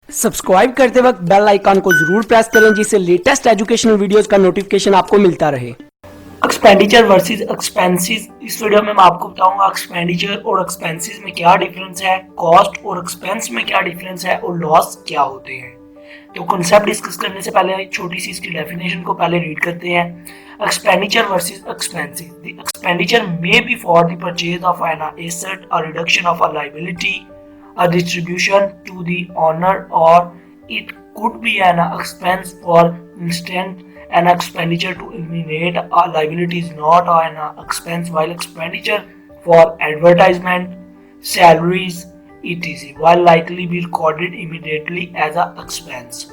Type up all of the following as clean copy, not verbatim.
Subscribe करते वक्त bell icon को जरूर प्रेस करें जिससे लेटेस्ट एजुकेशनल वीडियोस का नोटिफिकेशन आपको मिलता रहे। Expenditure versus expenses. इस वीडियो में मैं आपको बताऊंगा एक्सपेंडिचर और एक्सपेंसेस में क्या डिफरेंस है, कॉस्ट और एक्सपेंस में क्या डिफरेंस है और लॉस क्या होते हैं। तो कॉन्सेप्ट डिस्कस करने से पहले एक छोटी सी इसकी डेफिनेशन को पहले रीड करते हैं। Expenditure versus expenses. The expenditure may be for the purchase of an asset, a reduction of a liability, a distribution to the owner, or it could be an expense. For instance, an expenditure to eliminate a liability is not an expense, while expenditure for advertisement, salaries, etc. while likely be recorded immediately as a expense.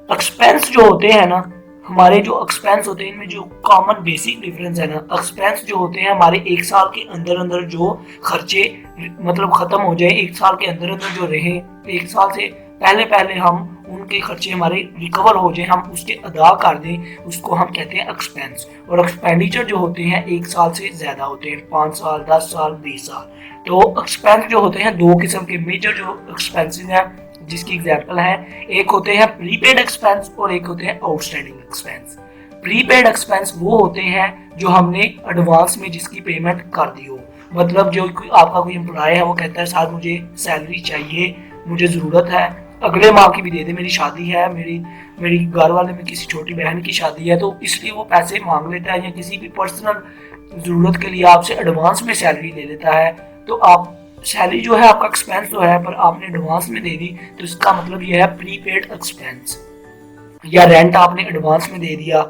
Expense जो होते हैं ना, हमारे जो expense होते हैं इनमें जो कॉमन बेसिक डिफरेंस है ना, एक्सपेंस जो होते हैं हमारे एक साल के अंदर अंदर जो खर्चे मतलब खत्म हो जाए, एक साल के अंदर अंदर जो रहे, एक साल से पहले पहले हम उनके खर्चे हमारे रिकवर हो जाए, हम उसके अदा कर दें, उसको हम कहते हैं एक्सपेंस। और एक्सपेंडिचर जो होते हैं एक साल से ज्यादा होते हैं, 5 साल, 10 साल, 20 साल। तो एक्सपेंस जो होते हैं दो किस्म के मेजर जो एक्सपेंसेस हैं, जिसकी एग्जांपल है, एक होते हैं प्रीपेड एक्सपेंस और एक होते हैं आउटस्टैंडिंग एक्सपेंस। प्रीपेड एक्सपेंस वो होते हैं जो हमने एडवांस में जिसकी पेमेंट कर दी हो, मतलब जो आपका कोई एम्प्लॉय है वो कहता है साहब मुझे सैलरी चाहिए, मुझे ज़रूरत है, अगले माह की भी दे दे, मेरी शादी है, मेरी घर वाले में किसी छोटी बहन की शादी है, तो इसलिए वो पैसे मांग लेता है या किसी भी पर्सनल ज़रूरत के लिए आपसे एडवांस में सैलरी ले लेता है। तो आप सैलरी जो है आपका एक्सपेंस तो है पर आपने एडवांस में दे दी, तो इसका मतलब ये है प्रीपेड एक्सपेंस। या रेंट आपने एडवांस में दे दिया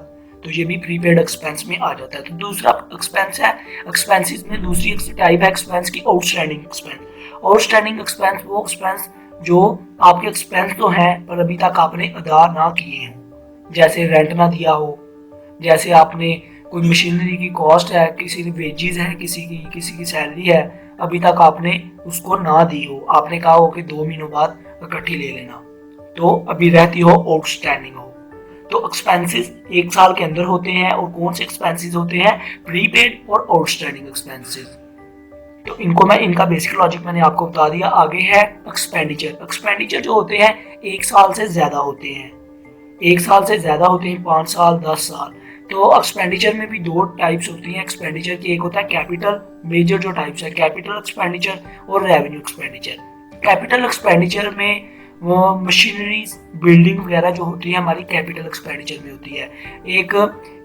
तो ये भी प्रीपेड एक्सपेंस में आ जाता है। तो दूसरा एक्सपेंस है, एक्सपेंसेस में दूसरी टाइप है एक्सपेंस की आउटस्टैंडिंग एक्सपेंस। आउटस्टैंडिंग एक्सपेंस वो एक्सपेंस जो आपके एक्सपेंस तो हैं पर अभी तक आपने अदा ना किए हैं, जैसे रेंट ना दिया हो, जैसे आपने कोई मशीनरी की कॉस्ट है, किसी की वेजेस है, किसी की सैलरी है, अभी तक आपने उसको ना दी हो, आपने कहा हो कि 2 महीनों बाद इकट्ठी ले लेना, तो अभी रहती हो आउटस्टैंडिंग हो। तो एक्सपेंसेस एक साल के अंदर होते हैं। और कौन से एक्सपेंसेस होते हैं? प्रीपेड और आउटस्टैंडिंग एक्सपेंसेस। तो इनका बेसिक लॉजिक मैंने आपको बता दिया। आगे है एक्सपेंडिचर। एक्सपेंडिचर जो होते हैं एक साल से ज्यादा होते हैं, एक साल से ज्यादा होते हैं, 5 साल, 10 साल। तो एक्सपेंडिचर में भी दो टाइप्स होती हैं एक्सपेंडिचर की। एक होता है कैपिटल, मेजर जो टाइप्स है कैपिटल एक्सपेंडिचर और रेवेन्यू एक्सपेंडिचर। कैपिटल एक्सपेंडिचर में वो मशीनरीज, बिल्डिंग वगैरह जो होती है हमारी कैपिटल एक्सपेंडिचर में होती है।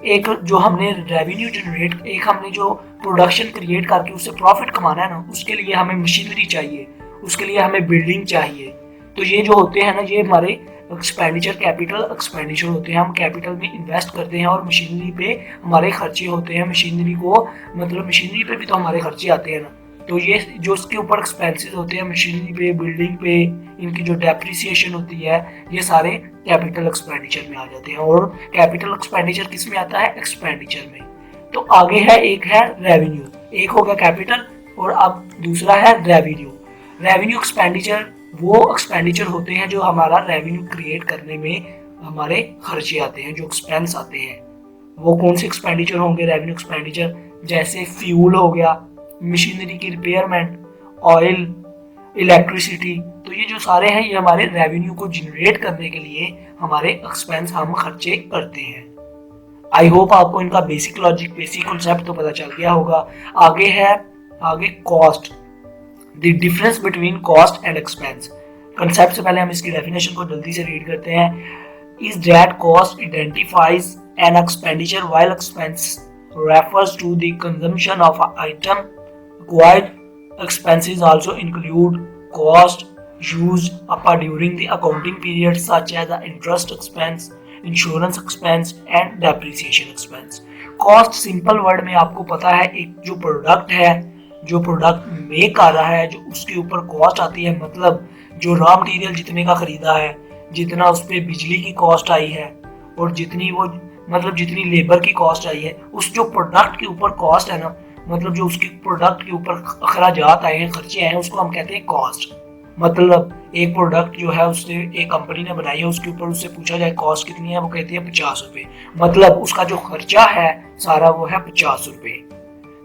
एक जो हमने रेवेन्यू जनरेट, एक हमने जो प्रोडक्शन क्रिएट करके उससे प्रॉफिट कमाना है ना, उसके लिए हमें मशीनरी चाहिए, उसके लिए हमें बिल्डिंग चाहिए। तो ये जो होते हैं ना, ये हमारे एक्सपेंडिचर कैपिटल एक्सपेंडिचर होते हैं। हम कैपिटल में इन्वेस्ट करते हैं और मशीनरी पे हमारे खर्चे होते हैं। मशीनरी को मतलब मशीनरी पे भी तो हमारे खर्चे आते हैं ना, तो ये जो उसके ऊपर एक्सपेंसेस होते हैं मशीनरी पे, बिल्डिंग पे, इनकी जो डेप्रिसिएशन होती है, ये सारे कैपिटल एक्सपेंडिचर में आ जाते हैं। और कैपिटल एक्सपेंडिचर किस में आता है? एक्सपेंडिचर में। तो आगे है, एक है रेवेन्यू, एक होगा कैपिटल और अब दूसरा है रेवेन्यू। रेवेन्यू एक्सपेंडिचर वो एक्सपेंडिचर होते हैं जो हमारा रेवेन्यू क्रिएट करने में हमारे खर्चे आते हैं, जो एक्सपेंस आते हैं। वो कौन से एक्सपेंडिचर होंगे रेवेन्यू एक्सपेंडिचर? जैसे फ्यूल हो गया, मशीनरी की रिपेयरमेंट, ऑयल, इलेक्ट्रिसिटी। तो ये जो सारे हैं ये हमारे रेवेन्यू को जनरेट करने के लिए हमारे एक्सपेंस हम खर्चे करते हैं। आई होप आपको इनका बेसिक लॉजिक, बेसिक कॉन्सेप्ट तो पता चल गया होगा। आगे है, आगे cost, the difference between cost and expense. Concept से पहले हम इसकी डेफिनेशन को जल्दी से रीड करते हैं। Is that cost identifies an expenditure while expense refers to the consumption of an item. Acquired expenses also include cost used up during the accounting period such as the interest expense, insurance expense and depreciation expense. Cost simple word में आपको पता है, एक जो product है, जो product make कर रहा है, जो उसके ऊपर कॉस्ट आती है, मतलब जो रॉ मटेरियल जितने का खरीदा है, जितना उस पर बिजली की कॉस्ट आई है और जितनी वो मतलब जितनी लेबर की कॉस्ट आई है, उस जो प्रोडक्ट के ऊपर कॉस्ट है ना, मतलब जो उसके प्रोडक्ट के ऊपर अखराजात आए हैं, खर्चे आए हैं, उसको हम कहते हैं कॉस्ट। मतलब एक प्रोडक्ट जो है उससे एक कंपनी ने बनाई है, उसके ऊपर उससे पूछा जाए कॉस्ट कितनी है, वो कहती है 50 रुपए, मतलब उसका जो खर्चा है सारा वो है 50 रुपए।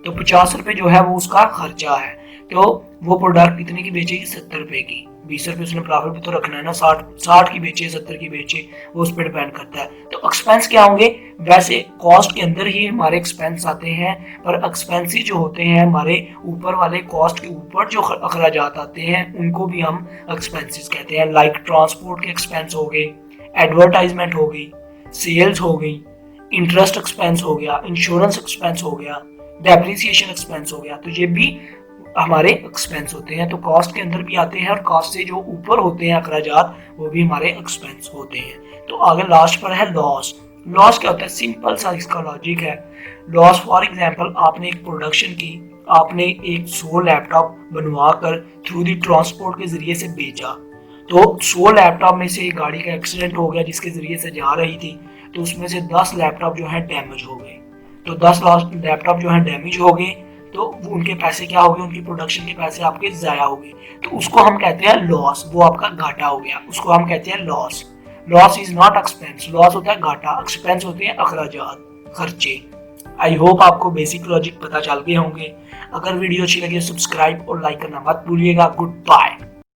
तो 50 रुपए जो है वो उसका खर्चा है। तो वो प्रोडक्ट कितने की बेचेगी? 70 रुपए की। 20 रुपये उसने प्रॉफिट भी तो रखना है ना, 60 की बेचे 70 की बेचे, वो उस पर डिपेंड करता है। तो एक्सपेंस क्या होंगे, वैसे कॉस्ट के अंदर ही हमारे एक्सपेंस आते हैं, पर एक्सपेंसेस जो होते हैं हमारे ऊपर वाले कॉस्ट के ऊपर जो अखराजात आते हैं उनको भी हम एक्सपेंसेस कहते हैं। लाइक ट्रांसपोर्ट के एक्सपेंस हो गए, एडवर्टाइजमेंट हो गई, सेल्स हो गई, इंटरेस्ट एक्सपेंस हो गया, इंश्योरेंस एक्सपेंस हो गया, डेप्रिसिएशन एक्सपेंस हो गया, तो ये भी हमारे एक्सपेंस होते हैं। तो कॉस्ट के अंदर भी आते हैं और कॉस्ट से जो ऊपर होते हैं अखराजात वो भी हमारे एक्सपेंस होते हैं। तो आगे लास्ट पर है लॉस। लॉस क्या होता है, सिंपल सा इसका लॉजिक है। लॉस फॉर एग्जांपल आपने एक प्रोडक्शन की, आपने एक 100 लैपटॉप बनवा कर थ्रू दी ट्रांसपोर्ट के जरिए से बेचा, तो 100 लैपटॉप में से एक गाड़ी का एक्सीडेंट हो गया जिसके जरिए से जा रही थी, तो उसमें से 10 लैपटॉप जो है डैमेज हो गए। तो 10 लैपटॉप जो है डैमेज हो गए, तो उनके पैसे क्या हो गए, उनकी प्रोडक्शन के पैसे आपके जाया हो गए, तो उसको हम कहते हैं लॉस, वो आपका घाटा हो गया, उसको हम कहते हैं loss. Loss is not expense, loss होता है घाटा, एक्सपेंस होते हैं अखराजात, खर्चे। आई होप आपको बेसिक लॉजिक पता चल गए होंगे। अगर वीडियो अच्छी लगी तो सब्सक्राइब और लाइक करना मत भूलिएगा। Good bye.